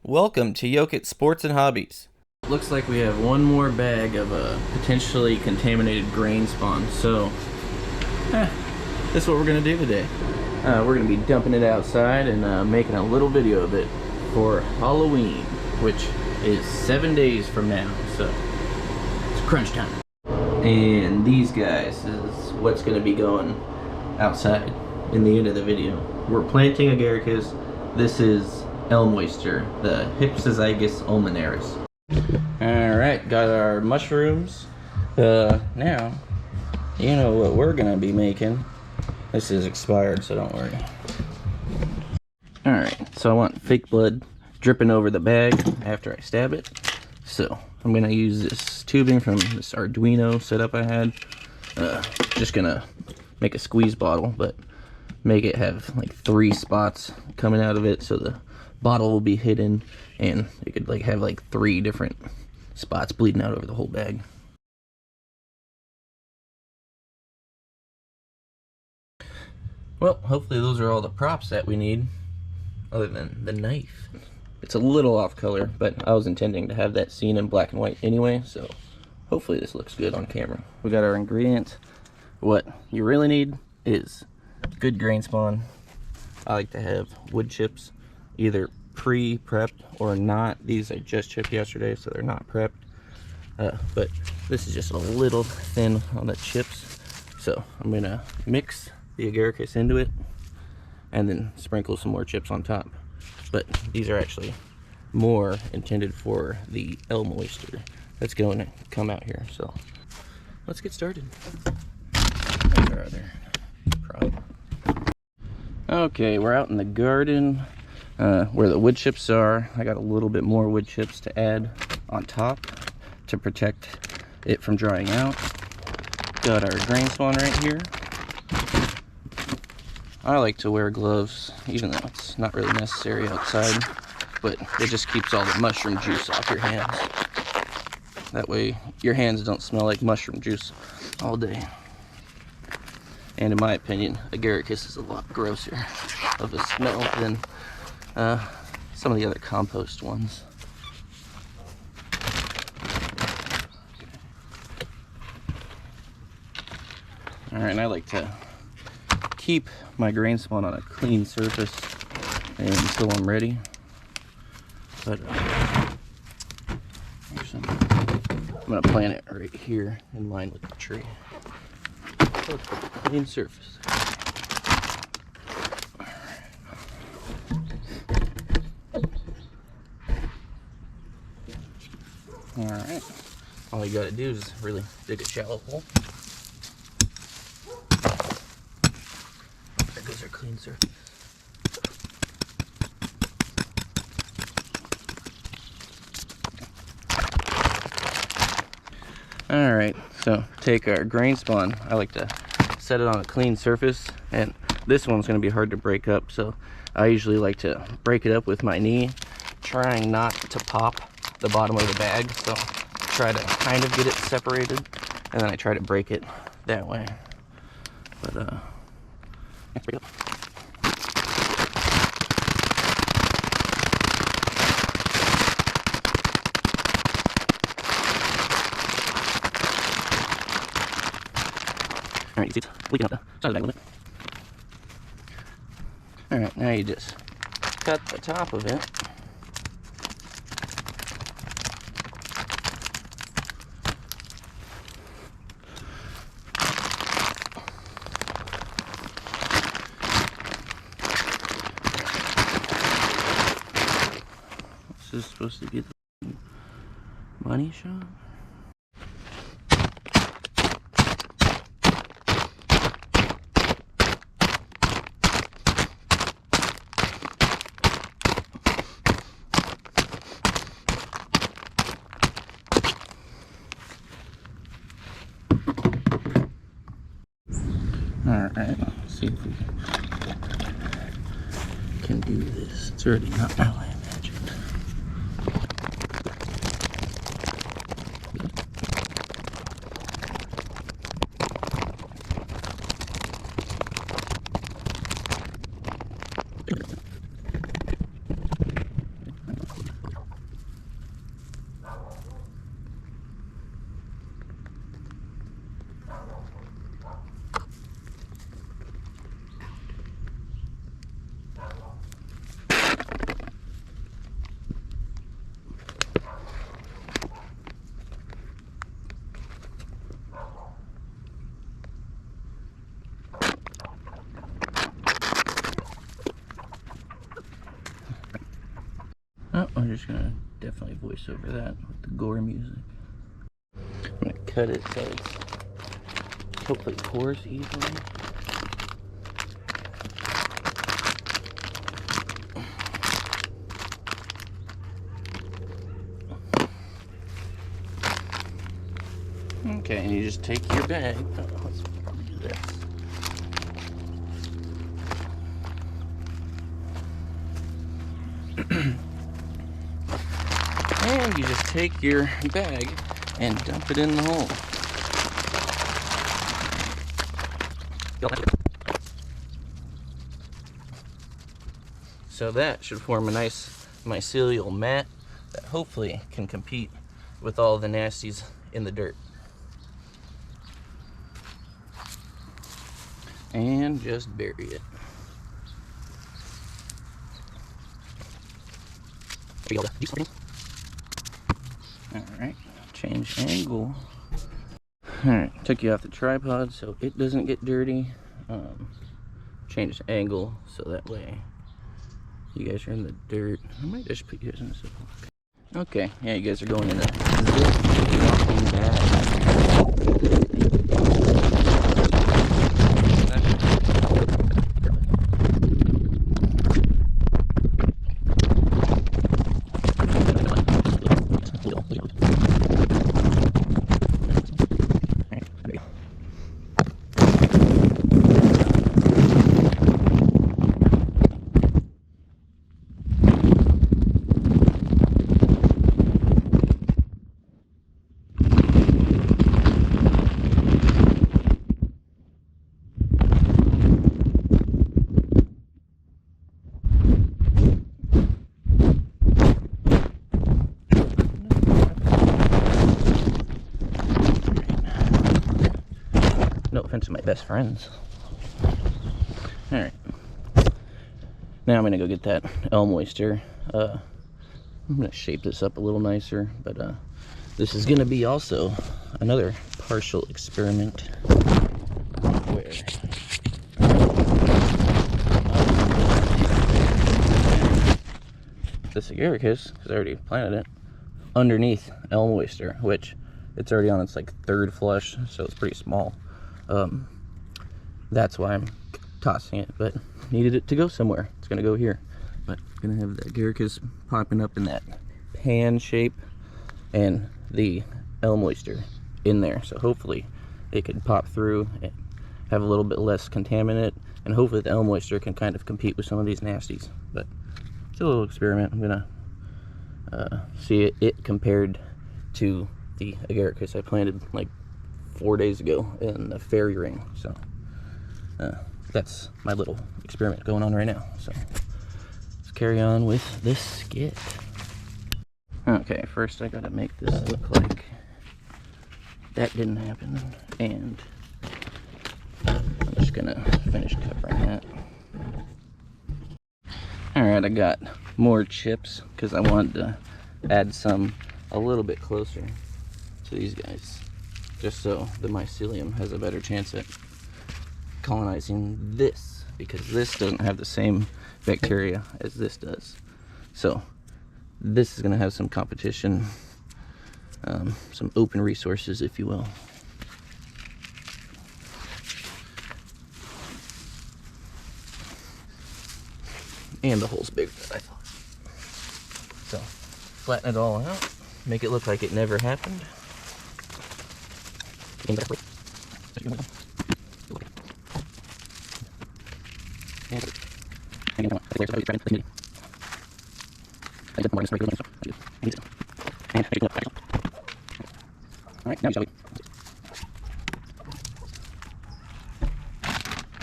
Welcome to Yokit Sports and Hobbies. Looks like we have one more bag of potentially contaminated grain spawn, so this is what we're going to do today. We're going to be dumping it outside and making a little video of it for Halloween, which is 7 days from now, so it's crunch time. And these guys is what's going to be going outside in the end of the video. We're planting agaricus. This is elm oyster, the Hypsizygus ulminaris. Alright, got our mushrooms. Now, you know what we're gonna be making. This is expired, so don't worry. Alright, so I want fake blood dripping over the bag after I stab it. So, I'm gonna use this tubing from this Arduino setup I had. Just gonna make a squeeze bottle, but make it have like 3 spots coming out of it, so the bottle will be hidden and it could like have like 3 different spots bleeding out over the whole bag. Well, hopefully those are all the props that we need, other than the knife. It's a little off color, but I was intending to have that scene in black and white anyway, so hopefully this looks good on camera. We got our ingredients. What you really need is good grain spawn. I like to have wood chips, either pre-prepped or not. These I just chipped yesterday, so they're not prepped. But this is just a little thin on the chips. So I'm gonna mix the agaricus into it and then sprinkle some more chips on top. But these are actually more intended for the elm oyster that's going to come out here. So let's get started. There's our other prop. Okay, we're out in the garden where the wood chips are. I got a little bit more wood chips to add on top to protect it from drying out. Got our grain spawn right here. I like to wear gloves, even though it's not really necessary outside, but it just keeps all the mushroom juice off your hands. That way your hands don't smell like mushroom juice all day. And in my opinion, agaricus is a lot grosser of a smell than some of the other compost ones. Alright, and I like to keep my grain spawn on a clean surface until I'm ready. But actually, I'm going to plant it right here in line with the tree. So it's a clean surface. Alright, all you gotta do is really dig a shallow hole. There goes our clean surface. Alright, so take our grain spawn. I like to set it on a clean surface, and this one's going to be hard to break up, so I usually like to break it up with my knee, trying not to pop the bottom of the bag, so try to kind of get it separated, and then I try to break it that way. But let's break it up. Alright, you see it's leaking out the side of the bag a little bit. Alright, now you just cut the top of it. This is supposed to be the money shop. Alright, let's see if we can do this. It's already not how I imagined. Oh, I'm just gonna definitely voice over that with the gore music. I'm gonna cut it so it's hopefully pours easily. Okay, and you just take your bag. Oh, let's probably do this. And you just take your bag and dump it in the hole. So that should form a nice mycelial mat that hopefully can compete with all the nasties in the dirt. And just bury it. Alright, change angle. Alright, took you off the tripod so it doesn't get dirty. Change the angle so that way you guys are in the dirt. I might just put you guys in the ziploc. Okay, yeah, you guys are going in a walking bag. No offense to my best friends. Alright. Now I'm going to go get that elm oyster. I'm going to shape this up a little nicer, but this is going to be also another partial experiment where this agaricus, because I already planted it, underneath elm oyster, which it's already on its like third flush, so it's pretty small. That's why I'm tossing it, but needed it to go somewhere. It's gonna go here, but I'm gonna have the agaricus popping up in that pan shape and the elm oyster in there, so hopefully it could pop through and have a little bit less contaminant, and hopefully the elm oyster can kind of compete with some of these nasties. But it's a little experiment. I'm gonna see it compared to the agaricus I planted like 4 days ago in the fairy ring. So that's my little experiment going on right now. So let's carry on with this skit. Okay, first I gotta make this look like that didn't happen, and I'm just gonna finish covering that. Alright, I got more chips because I wanted to add some a little bit closer to these guys, just so the mycelium has a better chance at colonizing this, because this doesn't have the same bacteria as this does. So this is going to have some competition, some open resources, if you will. And the hole's bigger than I thought. So flatten it all out, make it look like it never happened. Alright, now shall we?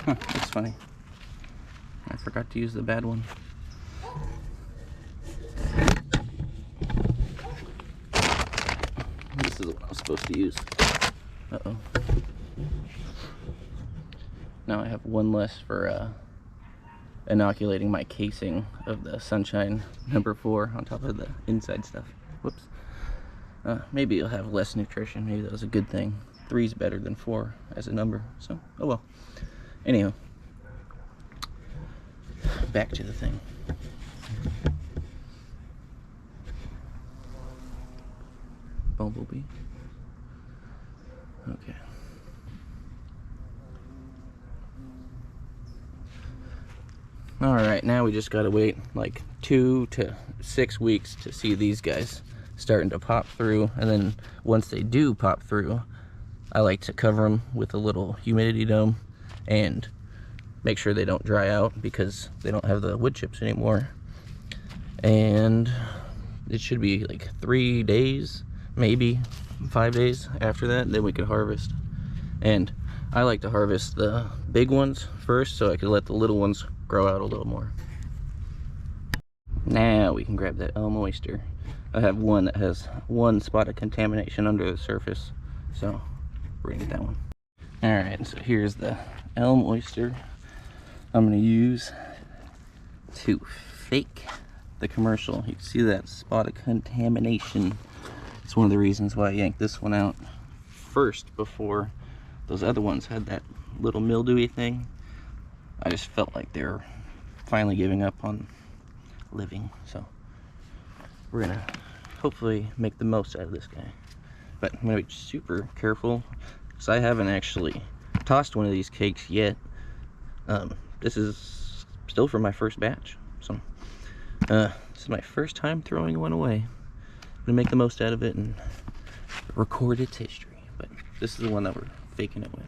Huh, that's funny. I forgot to use the bad one. This is what I was supposed to use. Uh-oh. Now I have one less for inoculating my casing of the Sunshine #4 on top of the inside stuff. Whoops. Maybe it'll have less nutrition. Maybe that was a good thing. 3's better than 4 as a number, so oh well. Anyhow, back to the thing. bumblebee. Okay. Alright, now we just gotta wait like 2 to 6 weeks to see these guys starting to pop through, and then once they do pop through, I like to cover them with a little humidity dome and make sure they don't dry out because they don't have the wood chips anymore. And it should be like 3 days, maybe 5 days after that, then we can harvest. And I like to harvest the big ones first so I can let the little ones grow out a little more. Now we can grab that elm oyster. I have one that has 1 spot of contamination under the surface, so we're gonna get that one. Alright, so here's the elm oyster I'm gonna use to fake the commercial. You can see that spot of contamination. It's one of the reasons why I yanked this one out first before those other ones had that little mildewy thing. I just felt like they were finally giving up on living, so we're gonna hopefully make the most out of this guy. But I'm gonna be super careful because I haven't actually tossed one of these cakes yet. This is still for my first batch, so this is my first time throwing one away. I'm gonna make the most out of it and record its history. But this is the one that we're faking it with.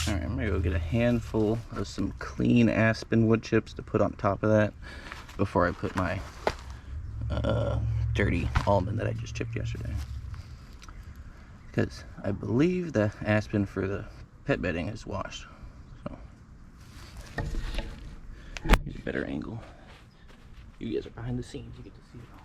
Alright, I'm gonna go get a handful of some clean aspen wood chips to put on top of that before I put my dirty almond that I just chipped yesterday. Because I believe the aspen for the pet bedding is washed. So here's a better angle. You guys are behind the scenes, you get to see it all.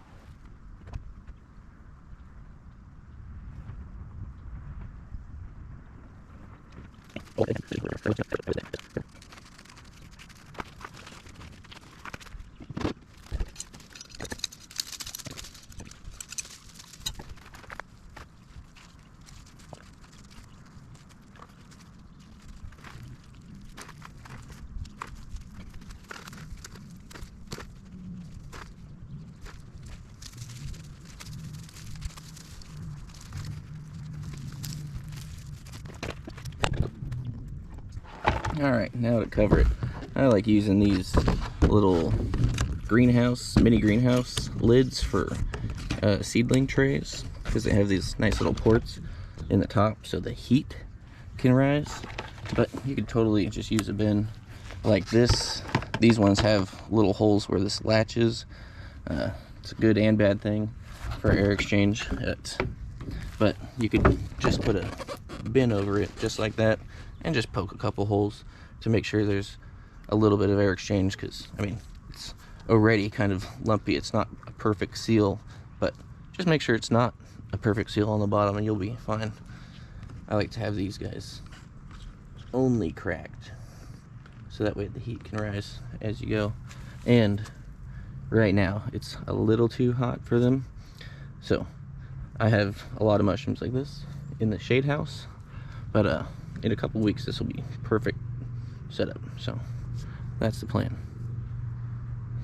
Alright, now to cover it, I like using these little mini greenhouse lids for seedling trays because they have these nice little ports in the top so the heat can rise. But you could totally just use a bin like this. These ones have little holes where this latches. It's a good and bad thing for air exchange. But you could just put a bin over it just like that and just poke a couple holes to make sure there's a little bit of air exchange, because I mean it's already kind of lumpy. It's not a perfect seal, but just make sure it's not a perfect seal on the bottom and you'll be fine. I like to have these guys only cracked so that way the heat can rise as you go. And right now it's a little too hot for them, so I have a lot of mushrooms like this in the shade house, but in a couple weeks this will be perfect setup, so that's the plan.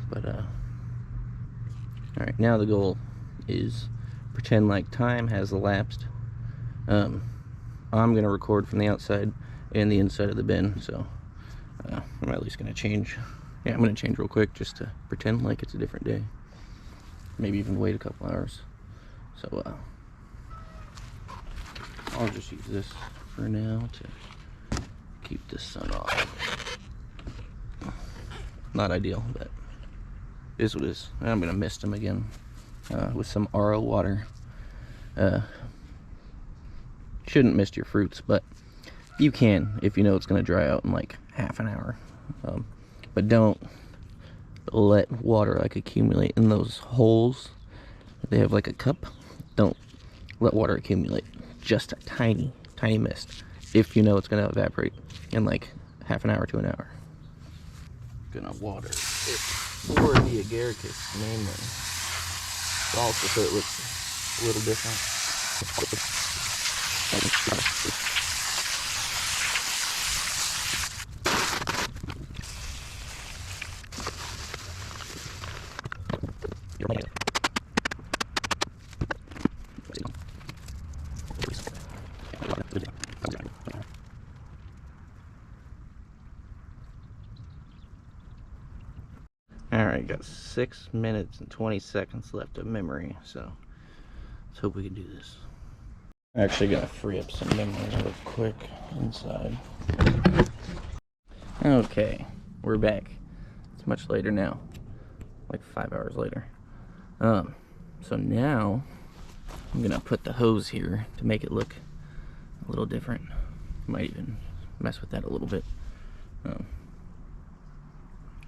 But all right, now the goal is pretend like time has elapsed. I'm gonna record from the outside and the inside of the bin, so I'm at least gonna change. Yeah, I'm gonna change real quick just to pretend like it's a different day, maybe even wait a couple hours. So I'll just use this for now to keep the sun off. Not ideal, but is what is. I'm gonna mist them again with some RO water. Shouldn't mist your fruits, but you can if you know it's gonna dry out in like half an hour. But don't let water like accumulate in those holes. They have like a cup. Don't let water accumulate. Just a tiny mist if you know it's gonna evaporate in like half an hour to an hour. Gonna water it for the agaricus mainly, also so it looks a little different. Alright, got 6 minutes and 20 seconds left of memory, so let's hope we can do this. I'm actually gonna free up some memory real quick inside. Okay, we're back. It's much later now, like 5 hours later. So now I'm gonna put the hose here to make it look a little different. Might even mess with that a little bit.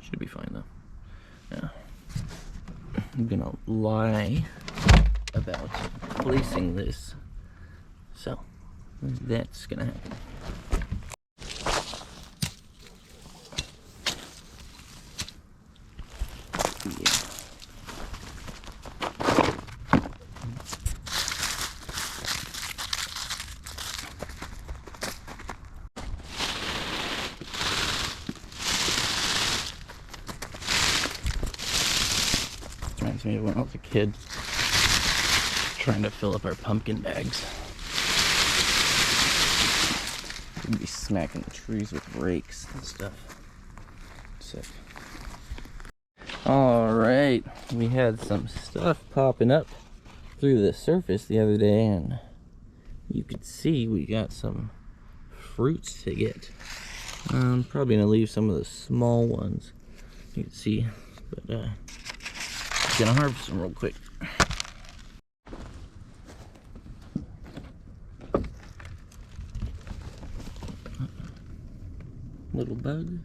Should be fine though. Yeah. I'm gonna lie about placing this, so that's gonna happen. Yeah. Reminds me of when I was a kid trying to fill up our pumpkin bags. We'd be smacking the trees with rakes and stuff. Sick. Alright, we had some stuff popping up through the surface the other day, and you could see we got some fruits to get. I'm probably gonna leave some of the small ones, you can see, but gonna harvest them real quick. Little bug.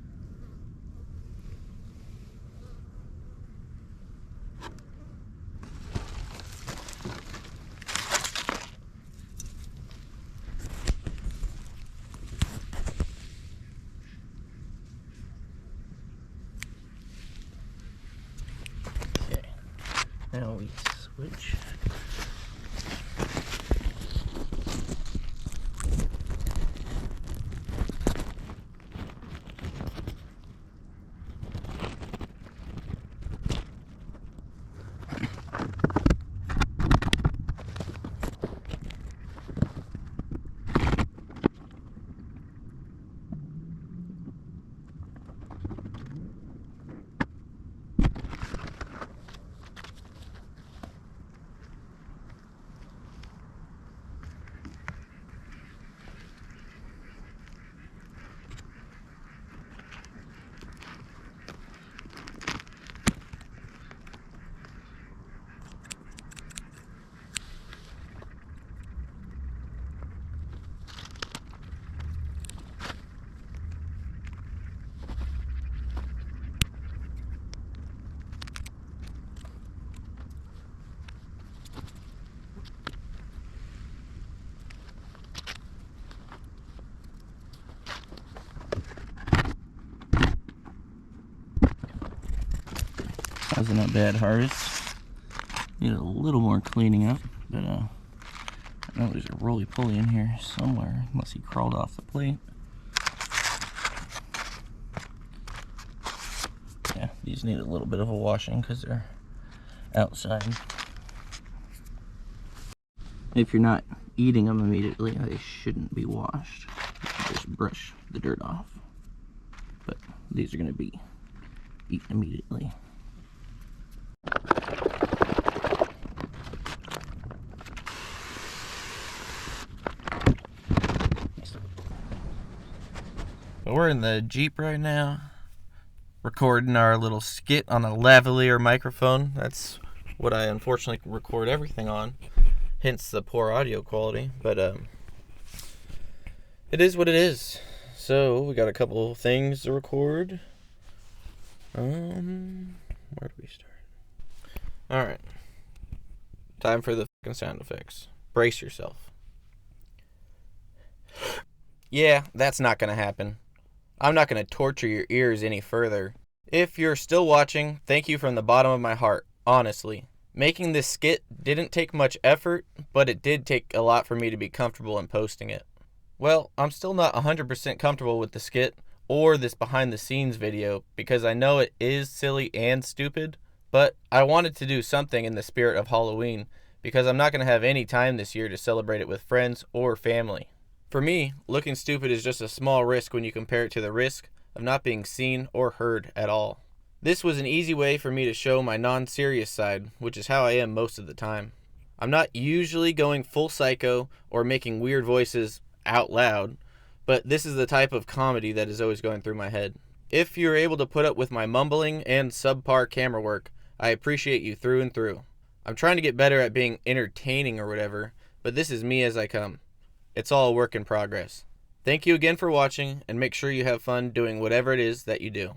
Okay, now we switch. Wasn't a bad harvest. Needed a little more cleaning up, but I know there's a roly-poly in here somewhere, unless he crawled off the plate. Yeah, these need a little bit of a washing because they're outside. If you're not eating them immediately, they shouldn't be washed. You can just brush the dirt off. But these are going to be eaten immediately. But we're in the Jeep right now. recording our little skit on a lavalier microphone. That's what I unfortunately record everything on, hence the poor audio quality. But it is what it is. So we got a couple things to record. Where do we start? All right, time for the fucking sound effects. Brace yourself. Yeah, that's not gonna happen. I'm not gonna torture your ears any further. If you're still watching, thank you from the bottom of my heart, honestly. Making this skit didn't take much effort, but it did take a lot for me to be comfortable in posting it. Well, I'm still not 100% comfortable with the skit or this behind the scenes video because I know it is silly and stupid, but I wanted to do something in the spirit of Halloween because I'm not going to have any time this year to celebrate it with friends or family. For me, looking stupid is just a small risk when you compare it to the risk of not being seen or heard at all. This was an easy way for me to show my non-serious side, which is how I am most of the time. I'm not usually going full psycho or making weird voices out loud, but this is the type of comedy that is always going through my head. If you're able to put up with my mumbling and subpar camera work, I appreciate you through and through. I'm trying to get better at being entertaining or whatever, but this is me as I come. It's all a work in progress. Thank you again for watching, and make sure you have fun doing whatever it is that you do.